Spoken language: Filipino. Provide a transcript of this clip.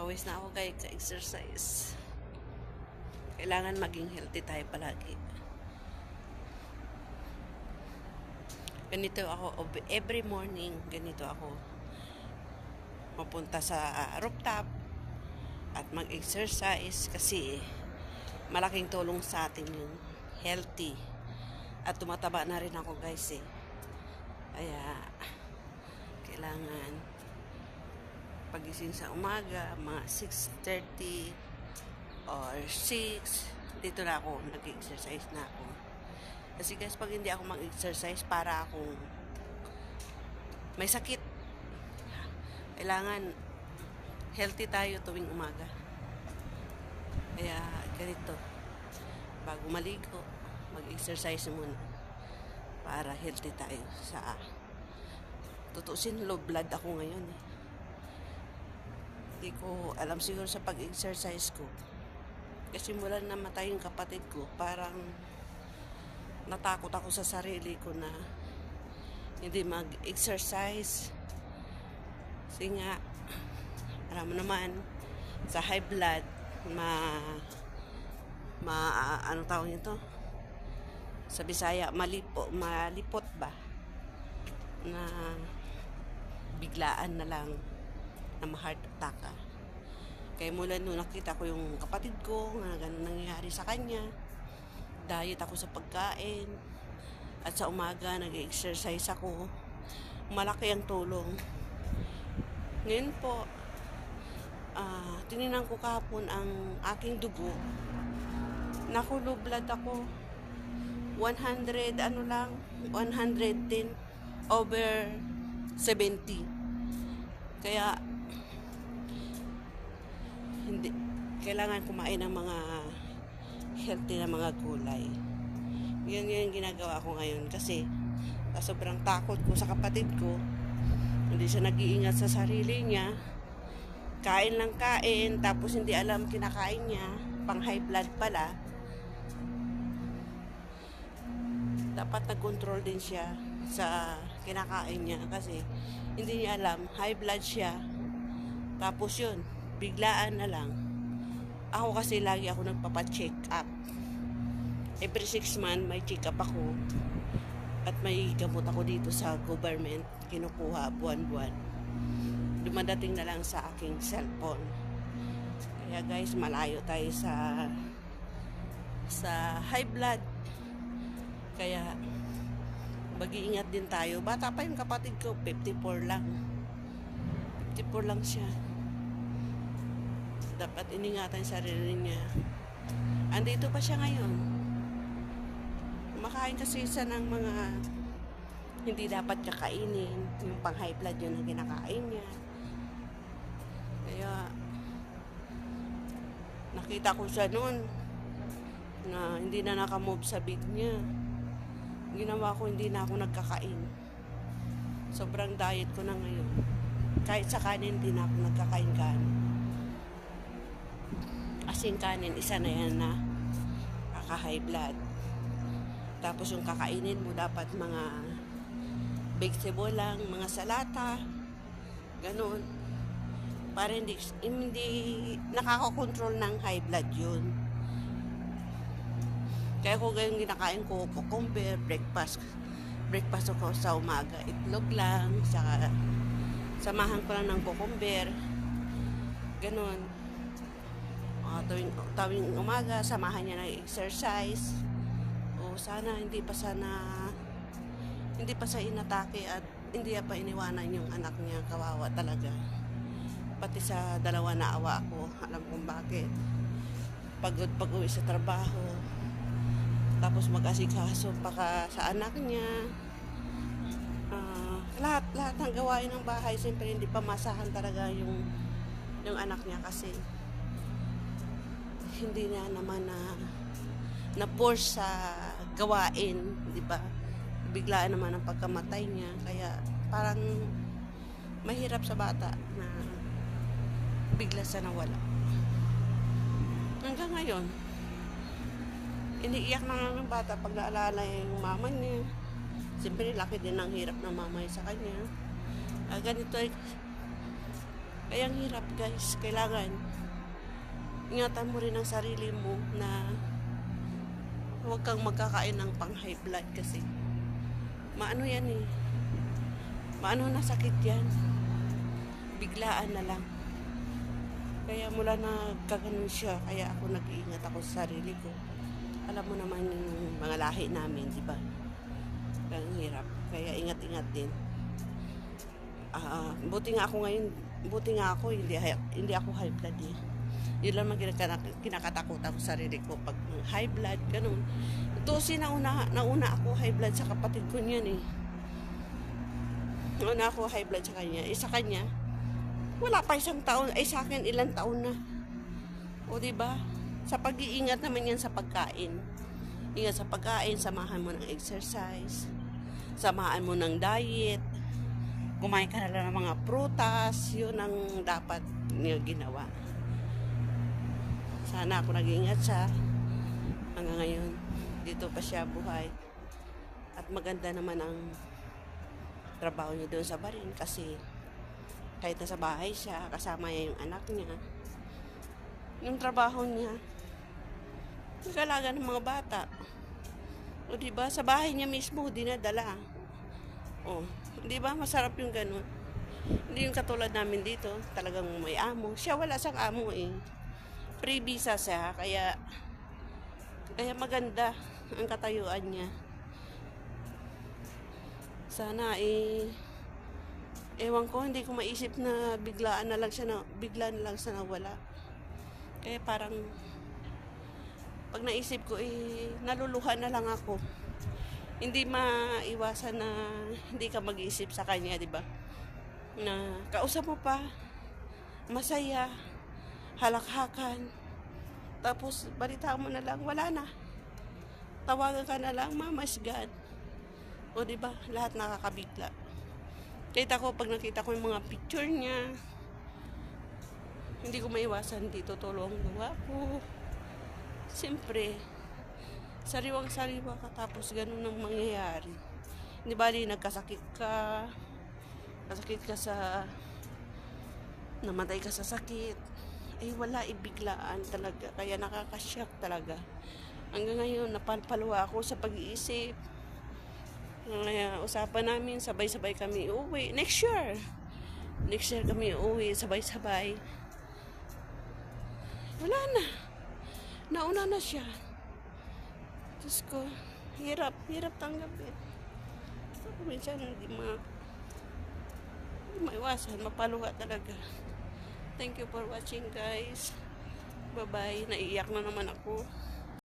Pawis na ako guys sa exercise. Kailangan maging healthy tayo palagi. Ganito ako, every morning, ganito ako. Mapunta sa rooftop at mag-exercise kasi malaking tulong sa atin yung healthy. At tumataba na rin ako guys eh. Kaya, kailangan pagising sa umaga, mga 6:30 or 6, dito na ako, nag-exercise na ako. Kasi guys, pag hindi ako mag-exercise, para akong may sakit. Kailangan healthy tayo tuwing umaga. Kaya ganito, bago maligo, mag-exercise muna para healthy tayo sa tutusin. Low blood ako ngayon eh. Hindi ko alam, siguro sa pag-exercise ko. Kasi mula namatay yung kapatid ko, parang natakot ako sa sarili ko na hindi mag-exercise. Kasi nga, alam mo naman, sa high blood, anong tawag nito? Sa Bisaya, malipot ba? Na biglaan na lang na ma-heart attack ka. Kaya mula nung nakita ko yung kapatid ko na ganun nangyayari sa kanya, diet ako sa pagkain, at sa umaga nag-exercise ako. Malaki ang tulong. Ngayon po, tininan ko kahapon ang aking dugo. Naku, low blood ako. 110 over 70. Kaya hindi kailangan kumain ng mga healthy na mga gulay. Yan yung ginagawa ko ngayon kasi sobrang takot ko sa kapatid ko. Hindi siya nag-iingat sa sarili niya. Kain lang kain, tapos hindi alam kinakain niya. Pang high blood pala. Dapat nag-control din siya sa kinakain niya kasi hindi niya alam, high blood siya. Tapos yun, biglaan na lang. Ako kasi lagi ako nagpapa-check up. Every 6 months may check up ako. At may gamot ako dito sa government, kinukuha buwan-buwan. Dumadating na lang sa aking cellphone. Kaya guys, malayo tayo sa high blood. Kaya mag-iingat din tayo. Bata pa yung kapatid ko, 54 lang. 54 lang siya. Dapat iningatan sa sarili niya. Andito pa siya ngayon. Kumakain kasi siya ng mga hindi dapat kakainin. Yung pang high blood yun ang kinakain niya. Kaya nakita ko siya noon na hindi na nakamove sa bed niya. Ginawa ko, hindi na ako nagkakain. Sobrang diet ko na ngayon. Kahit sa kanin, hindi na ako nagkakain kanin. Asing kanin, isa na yan na kaka-high blood. Tapos yung kakainin mo, dapat mga vegetable lang, mga salata, ganun. Para hindi nakakakontrol ng high blood yun. Kaya ko ganyan kinakain ko, cucumber, breakfast ako sa umaga, itlog lang, saka samahan ko lang ng cucumber, ganun. Tuwing umaga, samahan niya ng exercise. O sana hindi pa sa inatake at hindi pa iniwanan yung anak niya. Kawawa talaga. Pati sa dalawa na awa ako, alam kong bakit. Pagod pag-uwi sa trabaho, tapos mag-asikaso pa sa anak niya. Lahat ng gawain ng bahay, siyempre hindi pa masahan talaga yung anak niya kasi hindi niya naman na force sa gawain, di ba? Biglaan naman ang pagkamatay niya, kaya parang mahirap sa bata na bigla sa nawala. Hanggang ngayon, iniiyak na nga ng bata pag naalala yung mama niya. Siyempre, laki din ang hirap ng mama sa kanya. Ganito Kaya ang hirap guys, kailangan ingatan mo rin ang sarili mo na huwag kang magkakain ng pang high blood kasi maano yan eh, maano na sakit yan, biglaan na lang. Kaya mula na kaganon siya, kaya ako nag-iingat ako sa sarili ko. Alam mo naman yung mga lahi namin, di ba? Kaya ang hirap, kaya ingat-ingat din. Buti nga ako ngayon, hindi ako high blood eh. Yun lang kinakatakutan ko sa sarili ko pag high blood, ganun. Tusi nauna ako high blood sa kapatid ko niyan eh. Nauna ako high blood sa kanya. Sa kanya, wala pa isang taon. Sa akin, ilang taon na. O diba? Sa pag-iingat naman yan sa pagkain. Ingat sa pagkain, samahan mo ng exercise. Samahan mo ng diet. Kumain ka na lang ng mga prutas. Yun ang dapat niya ginawa. Sana ako nag-iingat siya. Hanggang ngayon, dito pa siya buhay. At maganda naman ang trabaho niya doon sa barin kasi kahit nasa bahay siya, kasama niya yung anak niya. Yung trabaho niya, nag-alaga ng mga bata. O diba, sa bahay niya mismo, dinadala. O, diba, masarap yung ganun. Hindi yung katulad namin dito, talagang may amo. Siya wala siyang amo eh. Free visa siya, kaya maganda ang katayuan niya. Sana ewan ko, hindi ko maisip na bigla na lang siya nawala. Kaya parang pag naisip ko naluluha na lang ako. Hindi maiwasan na hindi ka mag-iisip sa kanya, di ba? Na kausap mo pa, masaya, halakhakan, tapos balita mo na lang, wala na. Tawagan ka na lang, Mama is God. O diba, lahat nakakabigla. Kita ko, pag nakita ko yung mga picture niya, hindi ko maiwasan, dito tulong gawa ko. Siyempre, sariwang-sariwa ka, tapos ganun ang mangyayari. Hindi bali, nagkasakit ka sa, namatay ka sa sakit, wala, ibiglaan talaga, kaya nakakashock talaga. Hanggang ngayon, napalpalwa ako sa pag-iisip. Kaya usapan namin, sabay-sabay kami uuwi. Next year kami uuwi, sabay-sabay. Wala na. Nauna na siya. Diyos ko, hirap tanggapin. So, minsan hindi maiwasan, mapaluha talaga. Thank you for watching guys. Bye-bye. Naiiyak na naman ako.